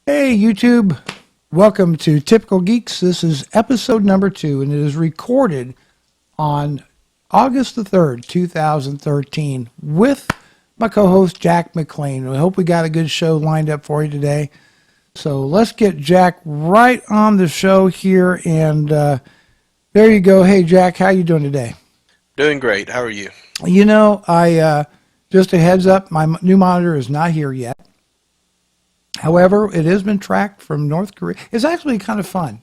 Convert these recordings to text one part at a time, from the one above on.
Hey YouTube, welcome to Typical Geeks. This is episode number 2 and it is recorded on August the 3rd, 2013 with my co-host Jack McLean. I hope we got a good show lined up for you today. So let's get Jack right on the show here and there you go. Hey Jack, how you doing today? Doing great. How are you? You know, just a heads up, my new monitor is not here yet. However, it has been tracked from North Korea. It's actually kind of fun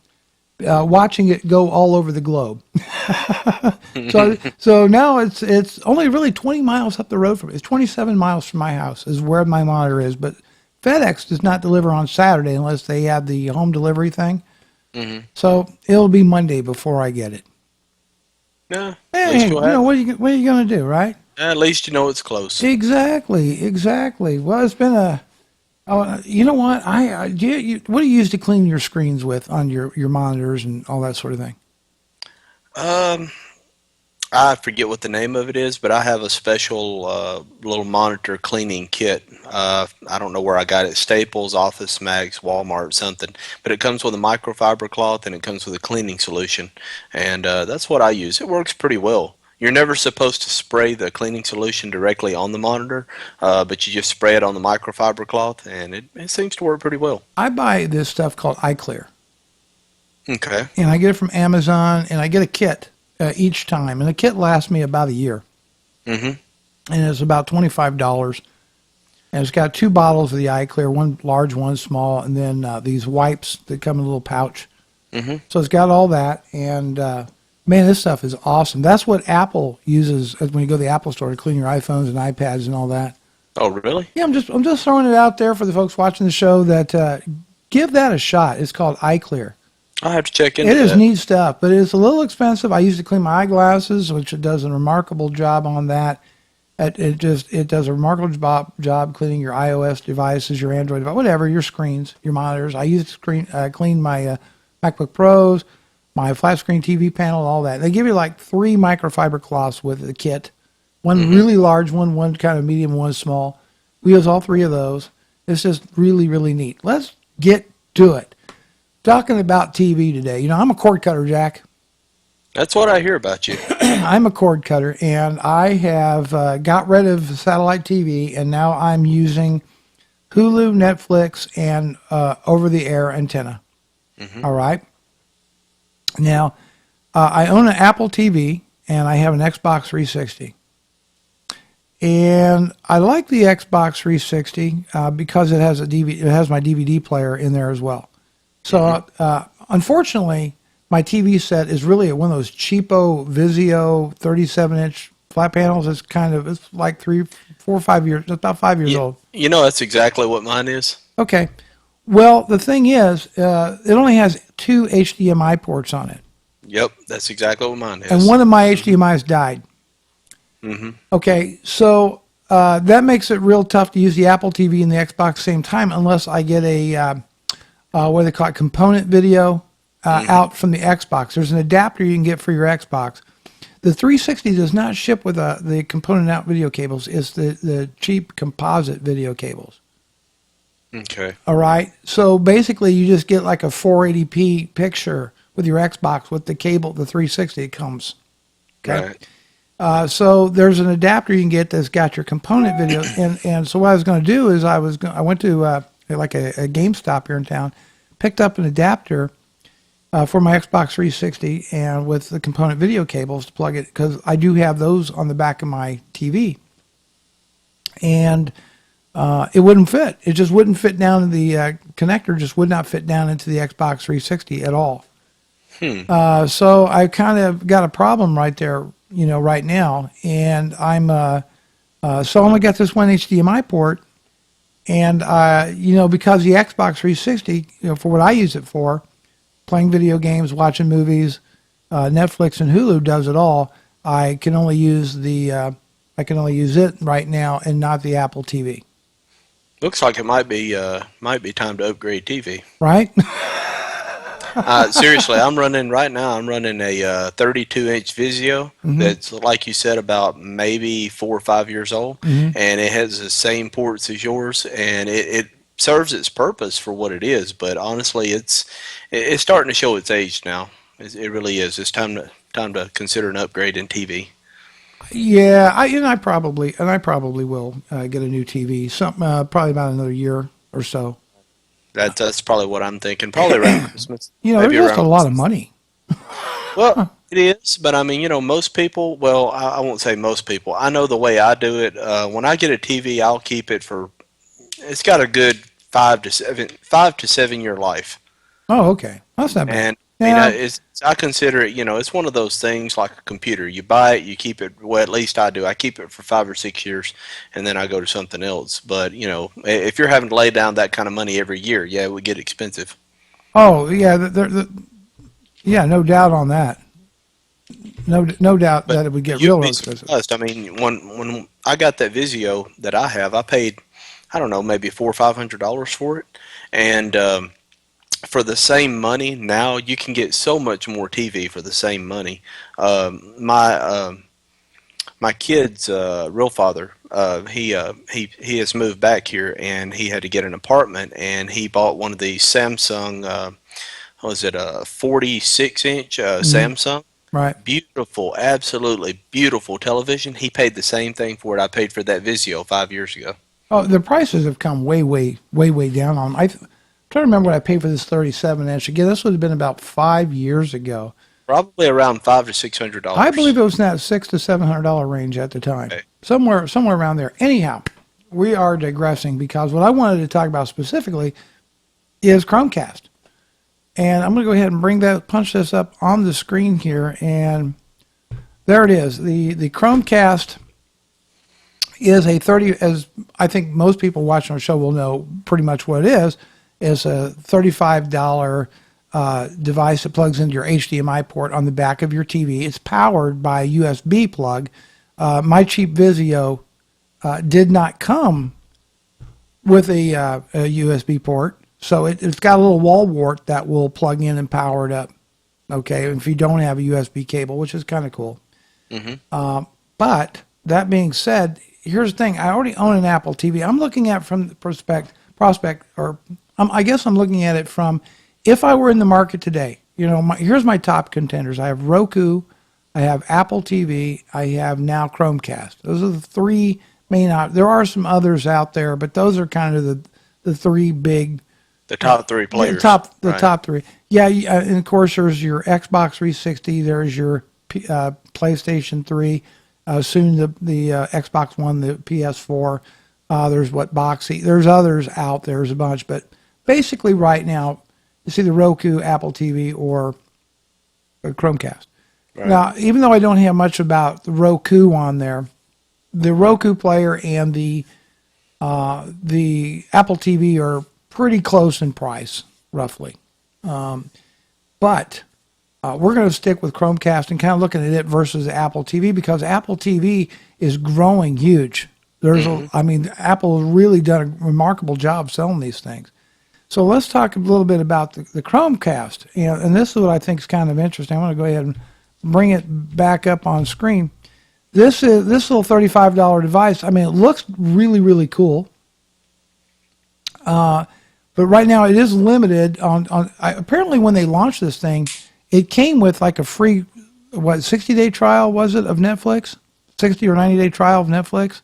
watching it go all over the globe. so now it's only really 20 miles up the road from it. It's 27 miles from my house is where my monitor is. But FedEx does not deliver on Saturday unless they have the home delivery thing. Mm-hmm. So it'll be Monday before I get it. Yeah. Hey, you know what are you going to do, right? At least you know it's close. Exactly. Well, it's been you know what? What do you use to clean your screens with on your monitors and all that sort of thing? I forget what the name of it is, but I have a special little monitor cleaning kit. I don't know where I got it. Staples, Office Max, Walmart, something. But it comes with a microfiber cloth and it comes with a cleaning solution. And that's what I use. It works pretty well. You're never supposed to spray the cleaning solution directly on the monitor, but you just spray it on the microfiber cloth, and it seems to work pretty well. I buy this stuff called iClear. Okay. And I get it from Amazon, and I get a kit each time. And the kit lasts me about a year. Mm-hmm. And it's about $25. And it's got 2 bottles of the iClear, one large, one small, and then these wipes that come in a little pouch. Mm-hmm. So it's got all that, and man, this stuff is awesome. That's what Apple uses when you go to the Apple Store to clean your iPhones and iPads and all that. Oh, really? Yeah, I'm just throwing it out there for the folks watching the show that give that a shot. It's called iClear. I'll have to check into that. It is that. neat stuff, but it's a little expensive. I use it to clean my eyeglasses, which it does a remarkable job on that. It does a remarkable job cleaning your iOS devices, your Android device, whatever, your screens, your monitors. I use it to clean my MacBook Pros, my flat screen TV panel, all that. They give you like 3 microfiber cloths with the kit. One really large one kind of medium, one small. We use all 3 of those. It's just really, really neat. Let's get to it. Talking about TV today. You know, I'm a cord cutter, Jack. That's what I hear about you. I'm a cord cutter, and I have got rid of satellite TV, and now I'm using Hulu, Netflix, and over-the-air antenna. Mm-hmm. All right? Now, I own an Apple TV, and I have an Xbox 360. And I like the Xbox 360 because it has it has my DVD player in there as well. So, unfortunately, my TV set is really one of those cheapo Vizio 37-inch flat panels. It's like 3, 4, 5 years, it's about 5 years old. You know, that's exactly what mine is. Okay. Well, the thing is, it only has 2 HDMI ports on it. Yep, that's exactly what mine is. And one of my HDMIs died. Mm-hmm. Okay, so that makes it real tough to use the Apple TV and the Xbox at the same time unless I get a, what do they call it, component video out from the Xbox. There's an adapter you can get for your Xbox. The 360 does not ship with the component out video cables. It's the cheap composite video cables. Okay. All right. So basically, you just get like a 480p picture with your Xbox with the cable, the 360 it comes. Okay. Right. So there's an adapter you can get that's got your component video. And so what I was going to do is I went to like a GameStop here in town, picked up an adapter for my Xbox 360 and with the component video cables to plug it because I do have those on the back of my TV. And it wouldn't fit. It just wouldn't fit down in the connector. Just would not fit down into the Xbox 360 at all. So I kind of got a problem right there, you know, right now. And I'm so I only got this one HDMI port, and you know, because the Xbox 360, you know, for what I use it for, playing video games, watching movies, Netflix and Hulu does it all. I can only use it right now and not the Apple TV. Looks like it might be time to upgrade TV. Right? Seriously, I'm running a 32-inch Vizio that's, like you said, about maybe 4 or 5 years old, and it has the same ports as yours, and it serves its purpose for what it is. But honestly, it's starting to show its age now. It really is. It's time to consider an upgrade in TV. Yeah, I probably will get a new TV. Something probably about another year or so. That's probably what I'm thinking. Probably around Christmas. There's just a lot of Christmas. money. Well, it is, but I mean, most people. Well, I won't say most people. I know the way I do it. When I get a TV, I'll keep it for. It's got a good 5 to 7 year life. Oh, okay, that's not bad. And Yeah. I consider it, it's one of those things like a computer. You buy it, you keep it. Well, at least I do. I keep it for 5 or 6 years, and then I go to something else. But if you're having to lay down that kind of money every year, yeah, it would get expensive. Oh, yeah. Yeah, no doubt on that. No doubt But that it would get you'd real be expensive. surprised. I mean, when I got that Vizio that I have, I paid, I don't know, maybe $400 or $500 for it, and for the same money now, you can get so much more TV for the same money. My kid's real father, he has moved back here, and he had to get an apartment, and he bought one of these Samsung. What was it, a 46-inch Samsung? Right. Beautiful, absolutely beautiful television. He paid the same thing for it I paid for that Vizio 5 years ago. Oh, the prices have come way, way, way, way down on them. I'm trying to remember what I paid for this 37-inch. Again, this would have been about 5 years ago. Probably around $500 to $600. I believe it was in that $600 to $700 range at the time. Okay. Somewhere around there. Anyhow, we are digressing because what I wanted to talk about specifically is Chromecast. And I'm going to go ahead and punch this up on the screen here, and there it is. The Chromecast is as I think most people watching our show will know pretty much what it is. It's a $35 device that plugs into your HDMI port on the back of your TV. It's powered by a USB plug. My cheap Vizio did not come with a USB port. So it's got a little wall wart that will plug in and power it up. Okay, if you don't have a USB cable, which is kind of cool. Mm-hmm. But that being said, here's the thing: I already own an Apple TV. I'm looking at it from the prospect, or I guess I'm looking at it from if I were in the market today. Here's my top contenders. I have Roku, I have Apple TV, I have now Chromecast. Those are the three main. There are some others out there, but those are kind of the three big. The top three players. The top three. Yeah, and of course there's your Xbox 360. There's your PlayStation 3. Soon the Xbox One, the PS4. There's Boxy. There's others out there. There's a bunch, but basically right now, it's either Roku, Apple TV, or Chromecast. Right. Now, even though I don't have much about the Roku on there, the Roku player and the Apple TV are pretty close in price, roughly. But we're going to stick with Chromecast and kind of looking at it versus Apple TV because Apple TV is growing huge. Apple has really done a remarkable job selling these things. So let's talk a little bit about the Chromecast. And this is what I think is kind of interesting. I'm going to go ahead and bring it back up on screen. This little $35 device. It looks really, really cool. But right now it is limited on apparently when they launched this thing, it came with like a free 60-day trial, was it, of Netflix? 60 or 90-day trial of Netflix?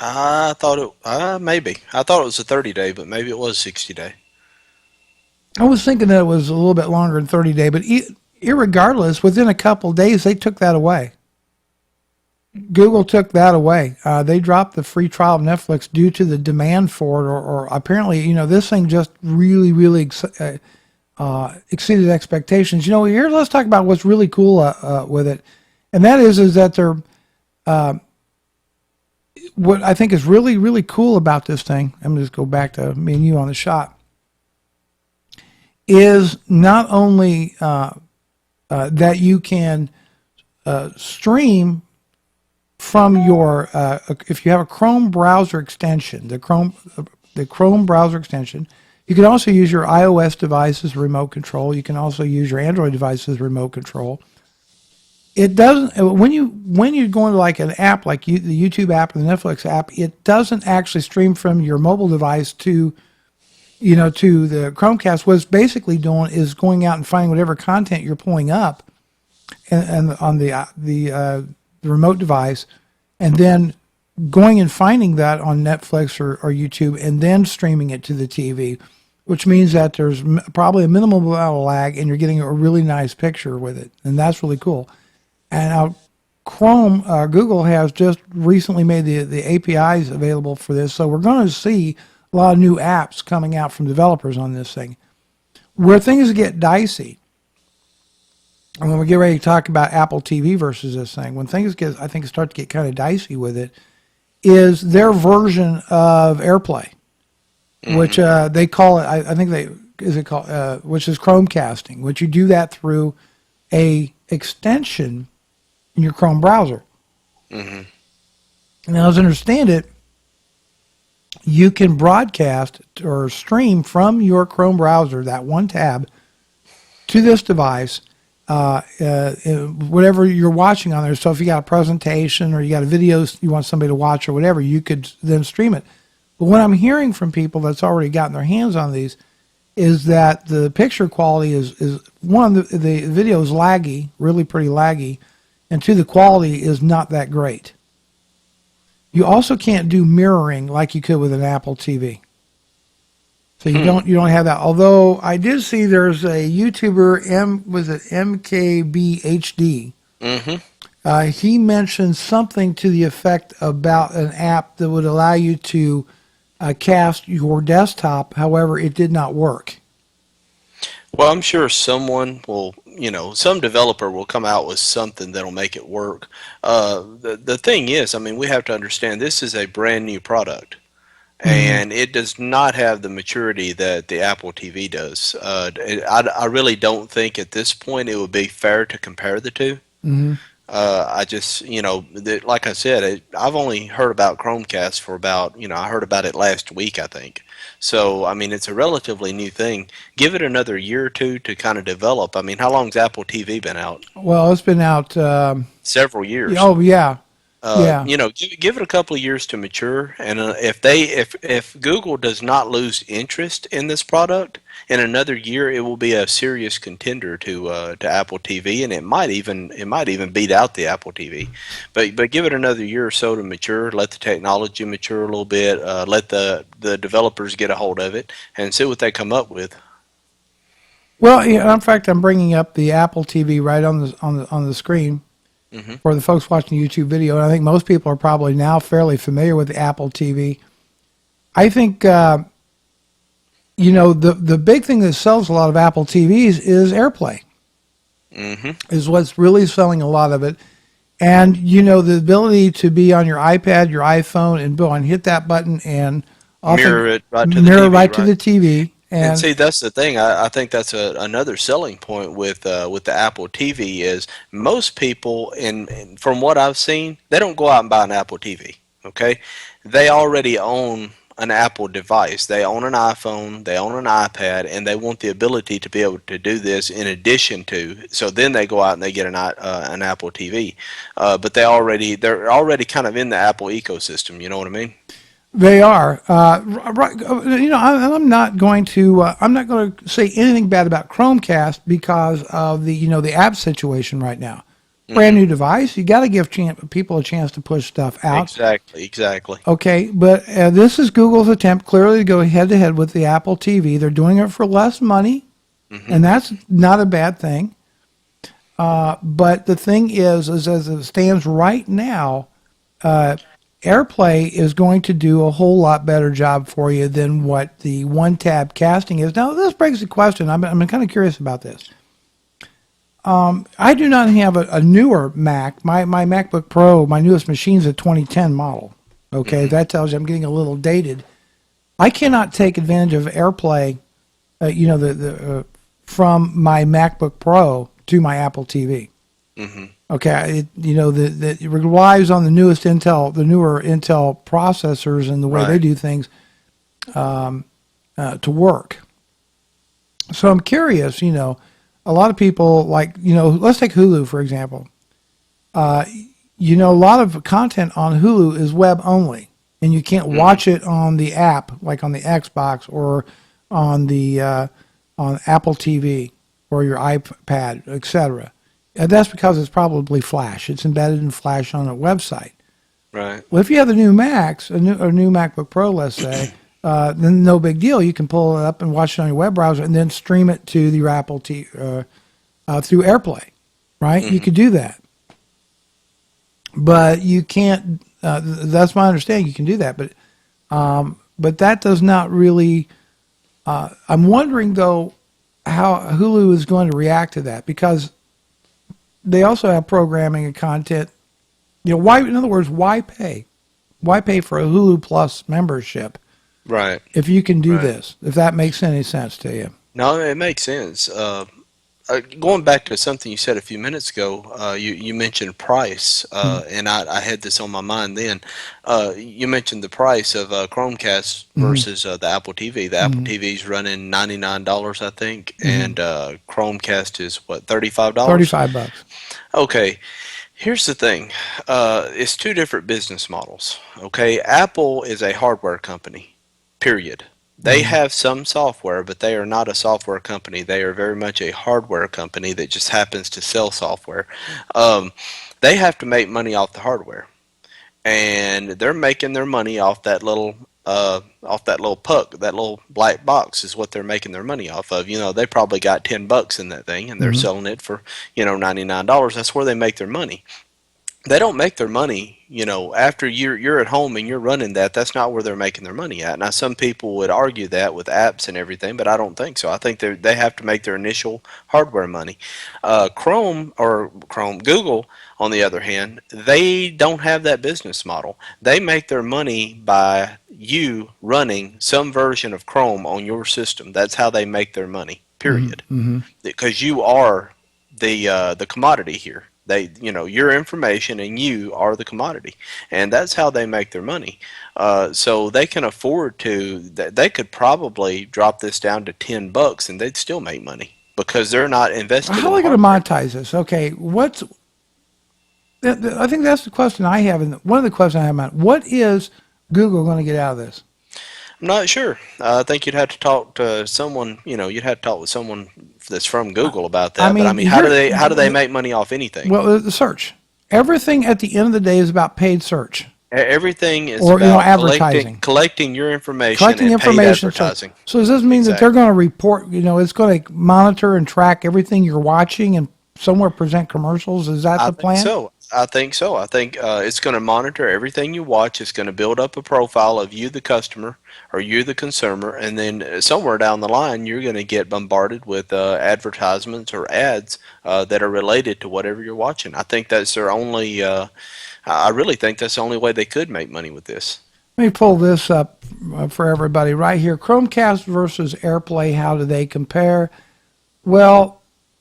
I thought it maybe. I thought it was a 30-day, but maybe it was 60-day. I was thinking that it was a little bit longer than 30-day, but irregardless, within a couple of days they took that away. Google took that away. They dropped the free trial of Netflix due to the demand for it, or apparently, this thing just really, really exceeded expectations. Here, let's talk about what's really cool with it, and that is that they're. What I think is really, really cool about this thing, I'm going to just go back to me and you on the shot, is not only that you can stream from your if you have a Chrome browser extension, the Chrome browser extension, you can also use your iOS device's remote control. You can also use your Android device's remote control. It doesn't when you go into like an app like the YouTube app or the Netflix app, it doesn't actually stream from your mobile device to to the Chromecast, what it's basically doing is going out and finding whatever content you're pulling up and on the remote device, and then going and finding that on Netflix or YouTube, and then streaming it to the TV, which means that there's probably a minimal amount of lag, and you're getting a really nice picture with it, and that's really cool. And now Google has just recently made the APIs available for this, so we're going to see a lot of new apps coming out from developers on this thing. Where things get dicey, and when we get ready to talk about Apple TV versus this thing, when things I think, start to get kind of dicey with it, is their version of AirPlay, which they call it. I think which is Chromecasting, which you do that through a extension in your Chrome browser. And as I understand it, you can broadcast or stream from your Chrome browser, that one tab, to this device, whatever you're watching on there. So if you got a presentation or you got a video you want somebody to watch or whatever, you could then stream it. But what I'm hearing from people that's already gotten their hands on these is that the picture quality is one, the video is laggy, really pretty laggy, and two, the quality is not that great. You also can't do mirroring like you could with an Apple TV. So you don't have that. Although I did see there's a YouTuber, was it MKBHD? He mentioned something to the effect about an app that would allow you to cast your desktop. However, it did not work. Well, I'm sure someone will, some developer will come out with something that'll make it work. The thing is, I mean, we have to understand this is a brand new product. And it does not have the maturity that the Apple TV does. I really don't think at this point it would be fair to compare the two. I just, like I said, I've only heard about Chromecast for about, I heard about it last week, I think. So, I mean, it's a relatively new thing. Give it another year or two to kind of develop. I mean, how long's Apple TV been out? Well, it's been out several years. Oh, yeah. Yeah. Give it a couple of years to mature, and if Google does not lose interest in this product, in another year it will be a serious contender to Apple TV, and it might even beat out the Apple TV. But give it another year or so to mature, let the technology mature a little bit, let the developers get a hold of it, and see what they come up with. Well, in fact, I'm bringing up the Apple TV right on the screen. For the folks watching the YouTube video, and I think most people are probably now fairly familiar with the Apple TV. I think, the big thing that sells a lot of Apple TVs is AirPlay. Is what's really selling a lot of it. And, the ability to be on your iPad, your iPhone, and go and hit that button and mirror it right to the TV. And see, that's the thing. I think that's another selling point with the Apple TV is most people, and from what I've seen, they don't go out and buy an Apple TV. Okay, they already own an Apple device. They own an iPhone, they own an iPad, and they want the ability to be able to do this in addition to. So then they go out and they get an Apple TV, but they're already kind of in the Apple ecosystem. You know what I mean? They are, right. I'm not going to say anything bad about Chromecast because of the app situation right now. Brand new device, you got to give people a chance to push stuff out. Exactly. Okay, but this is Google's attempt clearly to go head to head with the Apple TV. They're doing it for less money, and that's not a bad thing. But the thing is as it stands right now, AirPlay is going to do a whole lot better job for you than what the one-tab casting is. Now, this begs the question. I'm kind of curious about this. I do not have a newer Mac. My MacBook Pro, my newest machine is a 2010 model. Okay, that tells you I'm getting a little dated. I cannot take advantage of AirPlay, from my MacBook Pro to my Apple TV. Okay, it relies on the newer Intel processors and the way they do things to work. So I'm curious, a lot of people let's take Hulu, for example. A lot of content on Hulu is web only, and you can't watch it on the app, like on the Xbox or on the on Apple TV or your iPad, etc. And that's because it's probably Flash. It's embedded in Flash on a website. Right. Well, if you have the new Macs, a new MacBook Pro, let's say, then no big deal. You can pull it up and watch it on your web browser and then stream it to your Apple TV through AirPlay, right? You could do that. But you can't, that's my understanding, you can do that. But that does not really, I'm wondering, though, how Hulu is going to react to that, because they also have programming and content. You know, why? In other words, why pay? Why pay for a Hulu Plus membership? Right. If you can do this, if that makes any sense to you. No, it makes sense. Going back to something you said a few minutes ago, you mentioned price, and I had this on my mind then. You mentioned the price of Chromecast versus the Apple TV. The Apple TV is running $99, I think, and Chromecast is what, $35? $35. Okay. Here's the thing. It's two different business models. Okay, Apple is a hardware company, period. They have some software, but they are not a software company. They are very much a hardware company that just happens to sell software. They have to make money off the hardware, and they're making their money off that little puck, that little black box is what they're making their money off of. You know, they probably got $10 in that thing, and they're selling it for, you know, $99. That's where they make their money. They don't make their money, you know, after you're at home and you're running that. That's not where they're making their money at. Now, some people would argue that with apps and everything, but I don't think so. I think they have to make their initial hardware money. Google, on the other hand, they don't have that business model. They make their money by you running some version of Chrome on your system. That's how they make their money, period. Because you are the commodity here. They, you know, your information and you are the commodity, and that's how they make their money. So they can afford to. They could probably drop this down to $10, and they'd still make money because they're not invested. How are they going to monetize this? Okay, I think that's the question I have, and one of the questions I have. What is Google going to get out of this? I'm not sure. I think you'd have to talk to someone. You know, you'd have to talk with someone that's from Google about that. But I mean, how do they make money off anything? Well, the search. Everything at the end of the day is about paid search. Everything is about advertising, collecting your information, paid advertising. So does this mean that they're going to report? You know, it's going to monitor and track everything you're watching and somewhere present commercials? Is that the plan? I think so. I think it's going to monitor everything you watch. It's going to build up a profile of you, the customer, or you, the consumer, and then somewhere down the line, you're going to get bombarded with advertisements or ads that are related to whatever you're watching. I think that's their only. I really think that's the only way they could make money with this. Let me pull this up for everybody right here. Chromecast versus AirPlay. How do they compare? Well,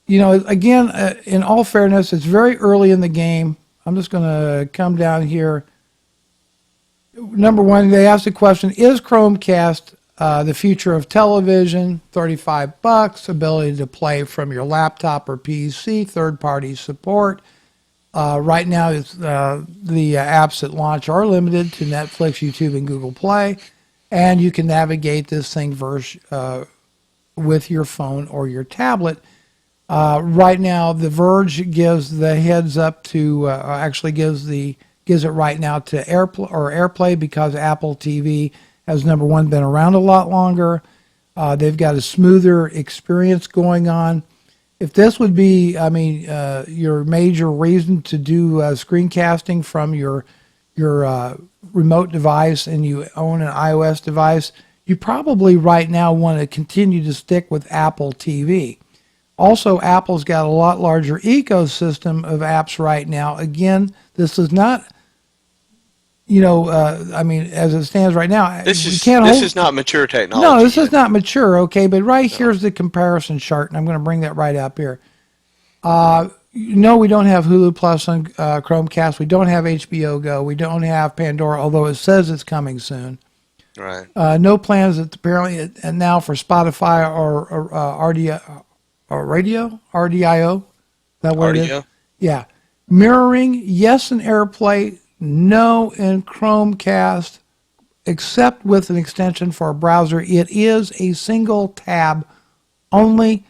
you know, again, in all fairness, it's very early in the game. I'm just going to come down here. Number one, they asked the question, is Chromecast the future of television? $35, ability to play from your laptop or PC, third-party support. Right now, it's, the apps that launch are limited to Netflix, YouTube, and Google Play. And you can navigate this thing with your phone or your tablet. Right now, The Verge gives the heads up to actually gives it right now to AirPlay because Apple TV has, number one, been around a lot longer. They've got a smoother experience going on. If this would be, I mean, your major reason to do screencasting from your remote device and you own an iOS device, you probably right now want to continue to stick with Apple TV. Also, Apple's got a lot larger ecosystem of apps right now. Again, this is not, you know, I mean, as it stands right now, this is not mature technology. No, this is not mature, okay? But here's the comparison chart, and I'm going to bring that right up here. No, we don't have Hulu Plus on Chromecast. We don't have HBO Go. We don't have Pandora, although it says it's coming soon. Right. No plans apparently, and now for Spotify or RDIO. That what it is? Yeah. Mirroring, yes, in AirPlay, no in Chromecast. except with an extension for a browser. It is a single tab only.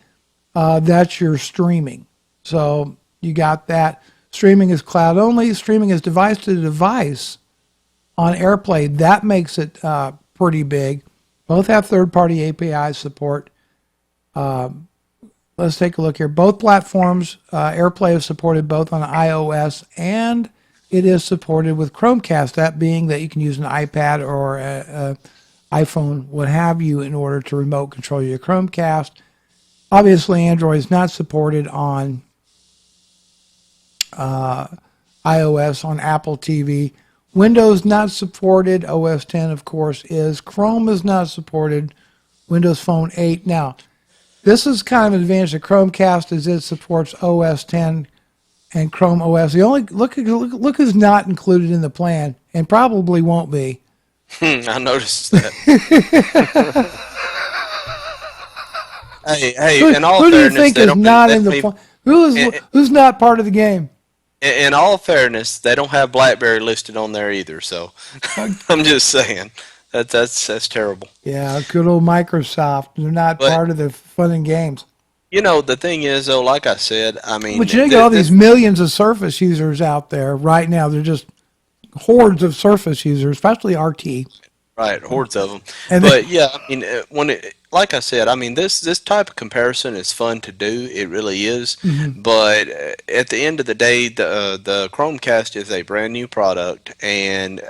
That's your streaming. So you got that. Streaming is cloud only. Streaming is device to device on AirPlay. That makes it pretty big. Both have third-party API support. Let's take a look here. Both platforms, AirPlay is supported both on iOS and it is supported with Chromecast, that being that you can use an iPad or a iPhone, what have you, in order to remote control your Chromecast. Obviously, Android is not supported on iOS, on Apple TV. Windows not supported. OS 10, of course, is. Chrome is not supported. Windows Phone 8. Now, this is kind of an advantage of Chromecast, is it supports OS 10 and Chrome OS. The only look who's not included in the plan, and probably won't be. I noticed that. hey, Who, in all who do you fairness, think they is don't not let in the me- plan? Who's not part of the game? In all fairness, they don't have BlackBerry listed on there either. So I'm just saying that's terrible. Yeah, good old Microsoft. They're not But- part of the fun and games. You know, the thing is, though, like I said, I mean, But you got all these millions of Surface users out there right now. They're just hordes of Surface users, especially RT. right, hordes of them. And But yeah, I mean, like I said, I mean, this type of comparison is fun to do. It really is. Mm-hmm. But at the end of the day, the Chromecast is a brand new product, and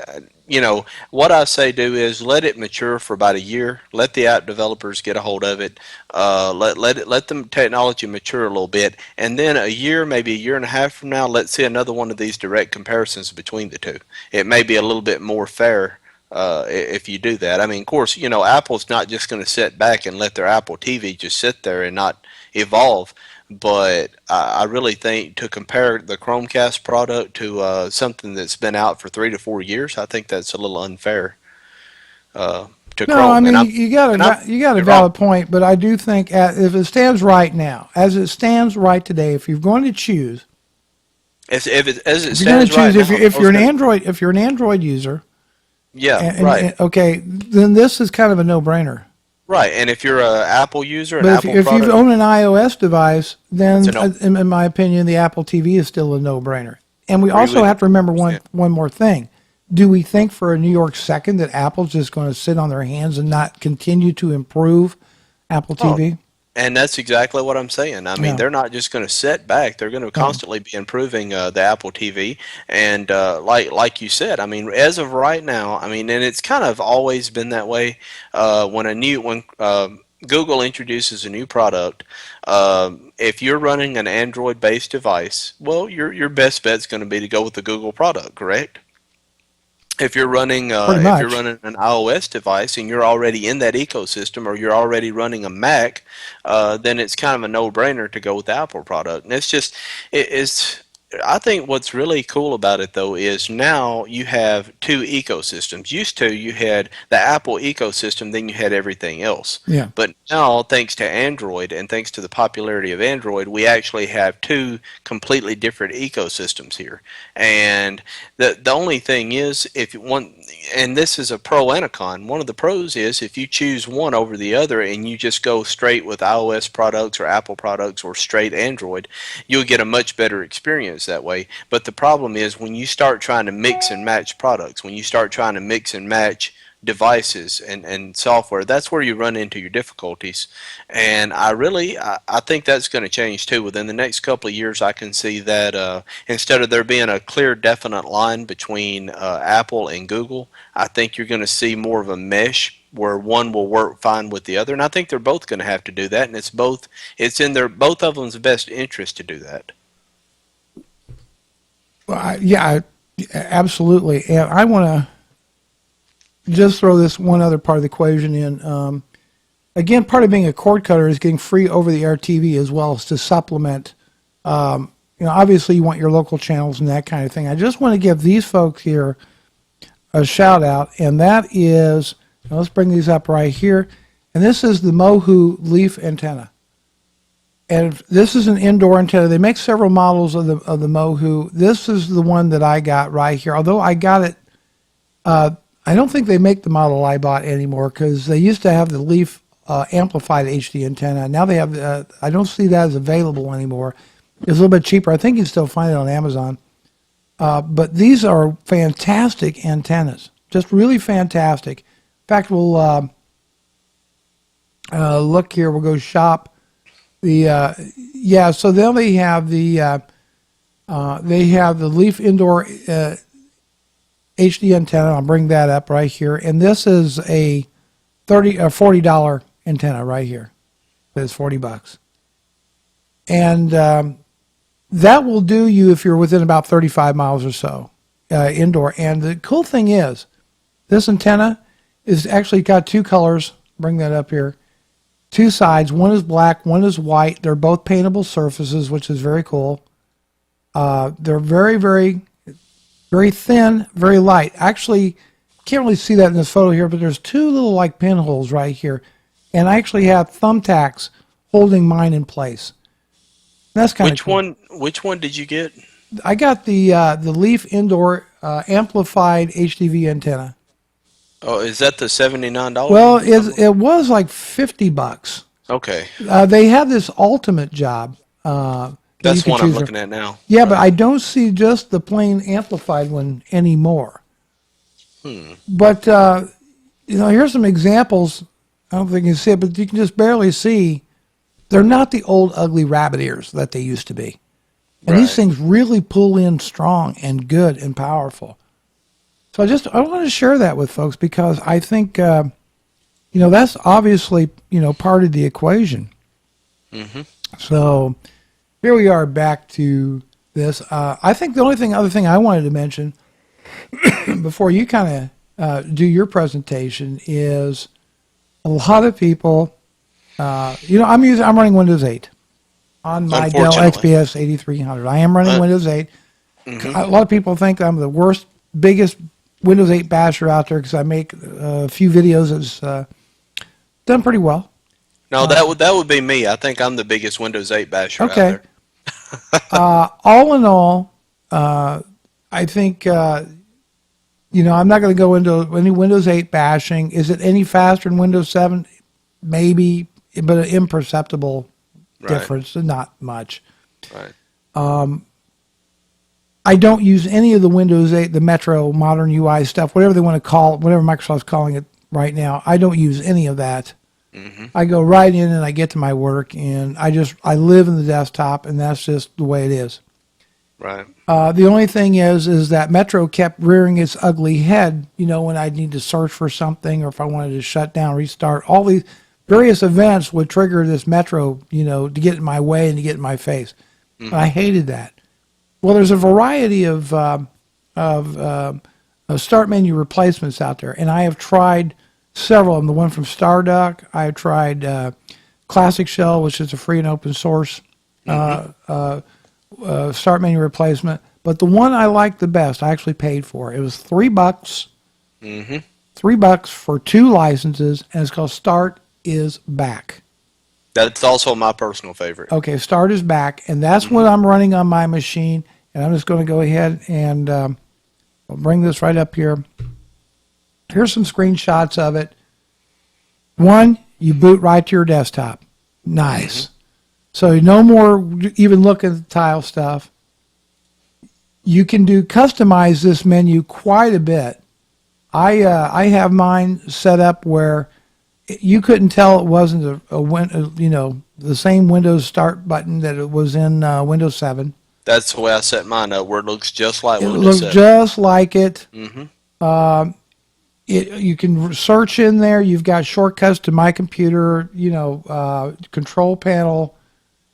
you know what I say do is let it mature for about a year. Let the app developers get a hold of it. Let the technology mature a little bit, and then a year, maybe a year and a half from now, let's see another one of these direct comparisons between the two. It may be a little bit more fair. If you do that, I mean, of course, you know, Apple's not just going to sit back and let their Apple TV just sit there and not evolve. But I really think to compare the Chromecast product to something that's been out for 3 to 4 years, I think that's a little unfair to Chrome. No, I mean, And you got a you're valid wrong. point, but I do think if it stands right now, as it stands right today, if you're going to choose, As it if you're going stands to choose, right now, if you're an Android user, yeah, right, okay, then this is kind of a no-brainer. right. And if you're an Apple user, an But Apple if you product, own an iOS device, then It's a no. in my opinion, the Apple TV is still a no-brainer. And we Agree also with have to remember you. one more thing. Do we think for a New York second that Apple's just going to sit on their hands and not continue to improve Apple TV? And that's exactly what I'm saying. I mean, Yeah. they're not just going to sit back. They're going to constantly be improving the Apple TV. And like you said, I mean, as of right now, I mean, and it's kind of always been that way. When Google introduces a new product, if you're running an Android-based device, well, your best bet is going to be to go with the Google product, correct? If you're running an iOS device and you're already in that ecosystem, or you're already running a Mac, then it's kind of a no-brainer to go with the Apple product. And it's I think what's really cool about it, though, is now you have two ecosystems. Used to, you had the Apple ecosystem, then you had everything else. Yeah. But now, thanks to Android and thanks to the popularity of Android, we actually have two completely different ecosystems here. And the only thing is, if you want, and this is a pro and a con, one of the pros is if you choose one over the other and you just go straight with iOS products or Apple products or straight Android, you'll get a much better experience that way. But the problem is when you start trying to mix and match products, when you start trying to mix and match devices and software, that's where you run into your difficulties. And I think that's going to change too. Within the next couple of years, I can see that instead of there being a clear, definite line between Apple and Google, I think you're going to see more of a mesh where one will work fine with the other. And I think they're both going to have to do that. And it's in both of them's best interest to do that. Well, absolutely. And I want to just throw this one other part of the equation in. Again, part of being a cord cutter is getting free over-the-air TV as well as to supplement. Obviously you want your local channels and that kind of thing. I just want to give these folks here a shout out, and that is, let's bring these up right here. And this is the Mohu Leaf antenna. And this is an indoor antenna. They make several models of the Mohu. This is the one that I got right here. Although I got it, I I don't think they make the model I bought anymore because they used to have the Leaf amplified HD antenna. Now they have, I don't see that as available anymore. It's a little bit cheaper. I think you can still find it on Amazon. But these are fantastic antennas, just really fantastic. In fact, we'll look here. We'll go shop. So then they have the Leaf indoor HD antenna. I'll bring that up right here, and this is a $40 antenna right here. It's $40, and that will do you if you're within about 35 miles or so indoor. And the cool thing is, this antenna is actually got two colors. Bring that up here. Two sides. One is black, one is white. They're both paintable surfaces, which is very cool. They're very, very, very thin, very light. Actually, can't really see that in this photo here, but there's two little like pinholes right here. And I actually have thumbtacks holding mine in place. That's kind of cool. Which one did you get? I got the Leaf indoor amplified HDV antenna. Oh, is that the $79? Well, it was like $50. Okay. They have this ultimate job. That's one I'm looking at now. Yeah, right. But I don't see just the plain amplified one anymore. But here's some examples. I don't think you can see it, but you can just barely see. They're not the old ugly rabbit ears that they used to be. And these things really pull in strong and good and powerful. So I want to share that with folks because I think, that's obviously, part of the equation. Mm-hmm. So here we are back to this. I think the other thing I wanted to mention before you kind of do your presentation is a lot of people, I'm running Windows 8 on my Dell XPS 8300. I am running Windows 8. Mm-hmm. A lot of people think I'm the biggest Windows 8 basher out there because I make a few videos that's done pretty well. No, that would be me. I think I'm the biggest Windows 8 basher out there. All in all, I think, I'm not going to go into any Windows 8 bashing. Is it any faster than Windows 7? Maybe, but an imperceptible difference, not much. Right. I don't use any of the Windows 8, the Metro, Modern UI stuff, whatever they want to call it, whatever Microsoft's calling it right now. I don't use any of that. Mm-hmm. I go right in and I get to my work, and I live in the desktop, and that's just the way it is. Right. The only thing is that Metro kept rearing its ugly head, when I'd need to search for something or if I wanted to shut down, restart. All these various events would trigger this Metro, to get in my way and to get in my face. Mm-hmm. I hated that. Well, there's a variety of start menu replacements out there, and I have tried several of them. The one from Starduck, I have tried Classic Shell, which is a free and open source start menu replacement. But the one I liked the best, I actually paid for. It was $3. Mm-hmm. $3 for 2 licenses, and it's called Start is Back. That's also my personal favorite. Okay, Start is Back, and that's what I'm running on my machine. And I'm just going to go ahead and I'll bring this right up here. Here's some screenshots of it. One, you boot right to your desktop. Nice. Mm-hmm. So no more even looking at the tile stuff. You can customize this menu quite a bit. I have mine set up where you couldn't tell it wasn't the same Windows Start button that it was in Windows 7. That's the way I set mine up, where it looks just like Windows 7. It looks just like it. Mm-hmm. You can search in there. You've got shortcuts to my computer, control panel.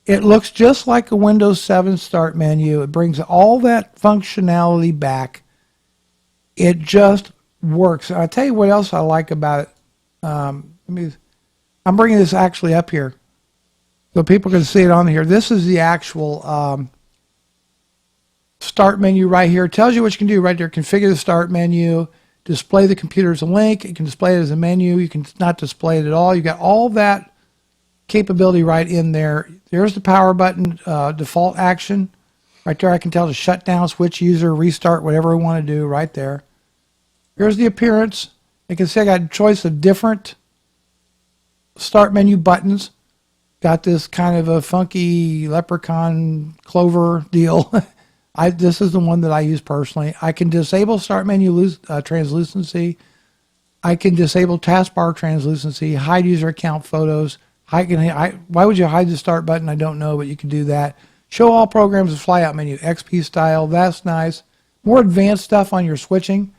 It looks just like a Windows 7 start menu. It brings all that functionality back. It just works. I'll tell you what else I like about it. I'm bringing this actually up here so people can see it on here. This is the actual start menu right here. It tells you what you can do right there. Configure the start menu, display the computer as a link. You can display it as a menu. You can not display it at all. You got all that capability right in there. There's the power button, default action. Right there I can tell to shut down, switch user, restart, whatever I want to do right there. Here's the appearance. You can see I got a choice of different start menu buttons. Got this kind of a funky leprechaun clover deal. This is the one that I use personally. I can disable start menu translucency. I can disable taskbar translucency, hide user account photos. Why would you hide the start button? I don't know, but you can do that. Show all programs with flyout menu, XP style. That's nice. More advanced stuff on your switching.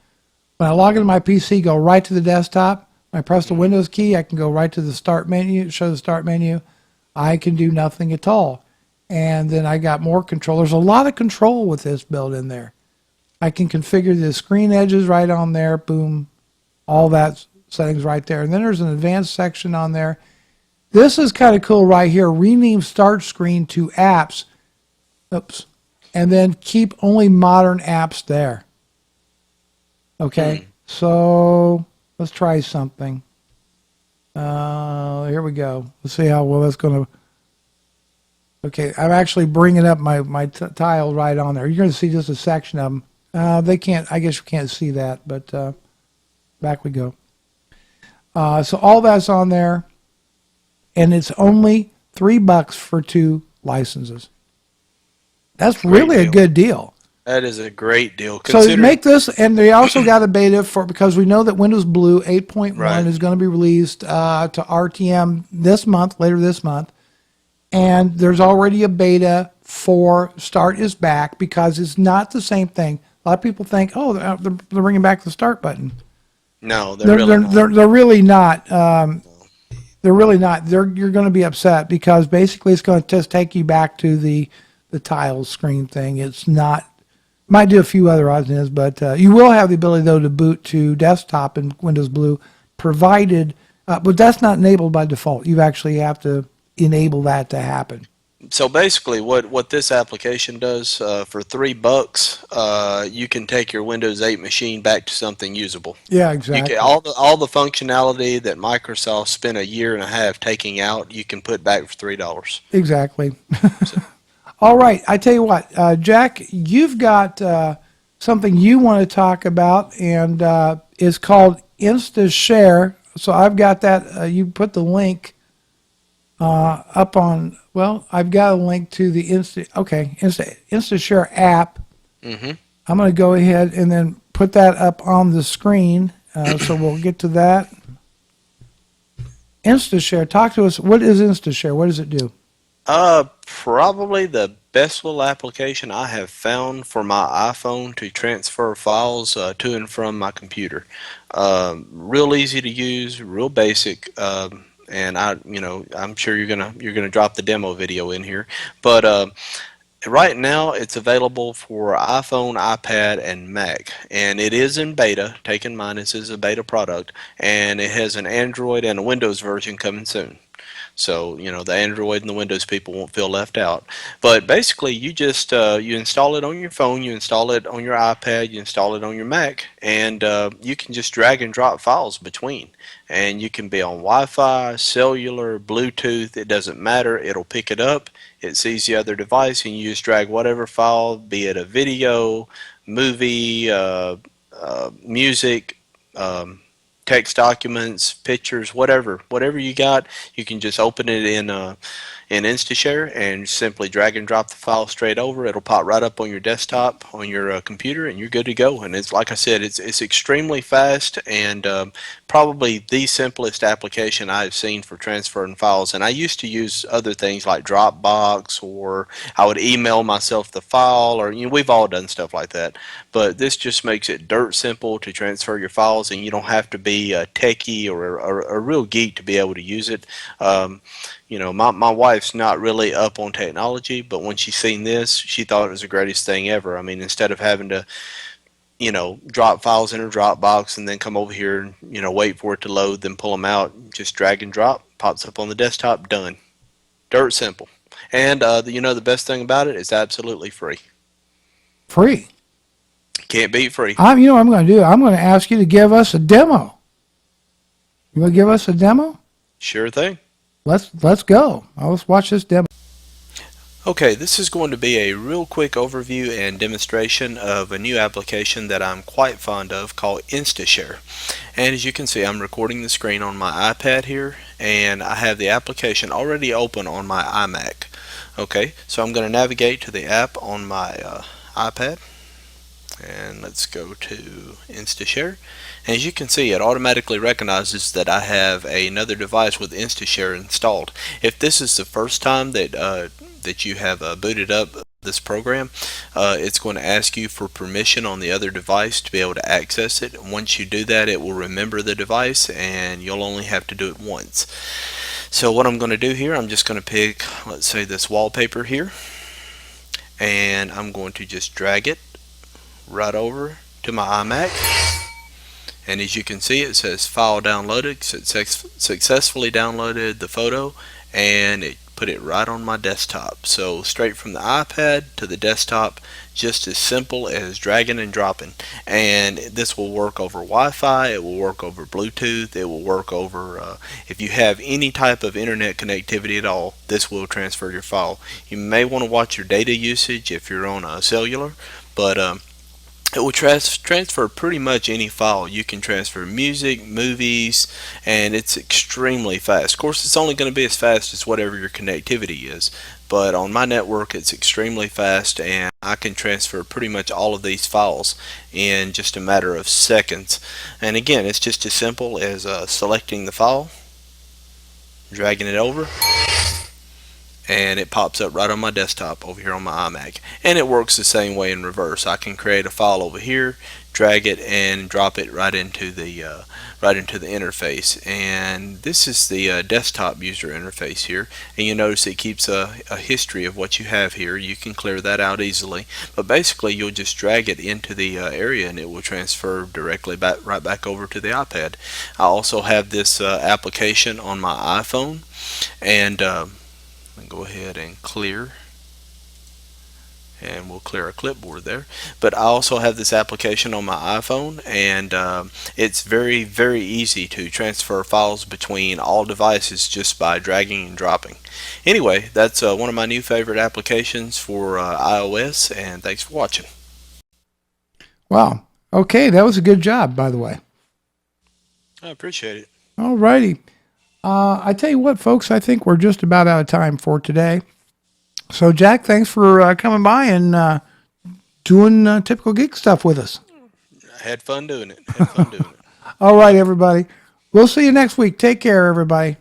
When I log into my PC, go right to the desktop. When I press the Windows key, I can go right to the start menu, show the start menu. I can do nothing at all. And then I got more control. There's a lot of control with this built in there. I can configure the screen edges right on there. Boom. All that settings right there. And then there's an advanced section on there. This is kind of cool right here. Rename start screen to apps. Oops. And then keep only modern apps there. Okay. So let's try something. Here we go. Let's see how well that's going to. Okay, I'm actually bringing up my tile right on there. You're going to see just a section of them. They can't. I guess you can't see that, but back we go. So all that's on there, and it's only $3 for 2 licenses. That's really a good deal. That is a great deal. So make this, and they also got a beta for, because we know that Windows Blue 8.1 is going to be released to RTM this month, later this month. And there's already a beta for Start is Back, because it's not the same thing. A lot of people think, oh, they're bringing back the Start button. No, they're really not. They're really not. They're really not. You're going to be upset, because basically it's going to just take you back to the tile screen thing. It's not. Might do a few other odds and ends, but you will have the ability, though, to boot to desktop in Windows Blue, provided, but that's not enabled by default. You actually have to enable that to happen. So basically, what this application does for $3, you can take your Windows 8 machine back to something usable. Yeah, exactly. All the functionality that Microsoft spent a year and a half taking out, you can put back for $3. Exactly. All right, I tell you what, Jack, you've got something you want to talk about, and it's called Instashare. So I've got that. You put the link up on. Well, I've got a link to the Instashare app. Mm-hmm. I'm going to go ahead and then put that up on the screen. So we'll get to that. Instashare. Talk to us. What is Instashare? What does it do? Probably the best little application I have found for my iPhone to transfer files to and from my computer. Real easy to use, real basic, and I'm sure you're gonna drop the demo video in here. But right now it's available for iPhone, iPad, and Mac, and it is in beta. Take in mind this is a beta product, and it has an Android and a Windows version coming soon. So, the Android and the Windows people won't feel left out. But basically, you just you install it on your phone, you install it on your iPad, you install it on your Mac, and you can just drag and drop files between. And you can be on Wi-Fi, cellular, Bluetooth, it doesn't matter. It'll pick it up. It sees the other device, and you just drag whatever file, be it a video, movie, music, text documents, pictures, whatever you got, you can just open it in Instashare and simply drag and drop the file straight over. It'll pop right up on your desktop, on your computer, and you're good to go. And it's like I said, it's extremely fast, and probably the simplest application I've seen for transferring files. And I used to use other things like Dropbox, or I would email myself the file, or we've all done stuff like that. But this just makes it dirt simple to transfer your files, and you don't have to be a techie or a real geek to be able to use it. My wife's not really up on technology, but when she seen this, she thought it was the greatest thing ever. I mean, instead of having to, drop files in her Dropbox and then come over here and, wait for it to load, then pull them out, just drag and drop, pops up on the desktop, done. Dirt simple. And, the best thing about it is absolutely free. Free? Can't beat free. I'm going to do? I'm going to ask you to give us a demo. You want to give us a demo? Sure thing. Let's go. Let's watch this demo. Okay, this is going to be a real quick overview and demonstration of a new application that I'm quite fond of called Instashare. And as you can see, I'm recording the screen on my iPad here, and I have the application already open on my iMac. Okay, so I'm going to navigate to the app on my iPad, and let's go to Instashare. And as you can see, it automatically recognizes that I have another device with Instashare installed. If this is the first time that you have booted up this program, it's going to ask you for permission on the other device to be able to access it. Once you do that, it will remember the device, and you'll only have to do it once. So what I'm going to do here, I'm just going to pick, let's say, this wallpaper here, and I'm going to just drag it right over to my iMac. And as you can see, it says file downloaded. It successfully downloaded the photo, and it put it right on my desktop. So straight from the iPad to the desktop, just as simple as dragging and dropping. And this will work over Wi-Fi, it will work over Bluetooth, it will work over if you have any type of internet connectivity at all, this will transfer your file. You may want to watch your data usage if you're on a cellular, but it will transfer pretty much any file. You can transfer music, movies, and it's extremely fast. Of course, it's only going to be as fast as whatever your connectivity is, but on my network it's extremely fast, and I can transfer pretty much all of these files in just a matter of seconds. And again, it's just as simple as selecting the file, dragging it over, and it pops up right on my desktop over here on my iMac. And it works the same way in reverse. I can create a file over here, drag it, and drop it right into the interface. And this is the desktop user interface here, and you notice it keeps a history of what you have here. You can clear that out easily, but basically you'll just drag it into the area, and it will transfer directly right back over to the iPad. I also have this application on my iPhone, and go ahead and clear, and we'll clear our clipboard there. But I also have this application on my iPhone, and it's very easy to transfer files between all devices just by dragging and dropping. Anyway, that's one of my new favorite applications for iOS, and thanks for watching. Wow. Okay, that was a good job, by the way. I appreciate it. All righty. I tell you what, folks, I think we're just about out of time for today. So, Jack, thanks for coming by and doing typical geek stuff with us. I had fun doing it. All right, everybody. We'll see you next week. Take care, everybody.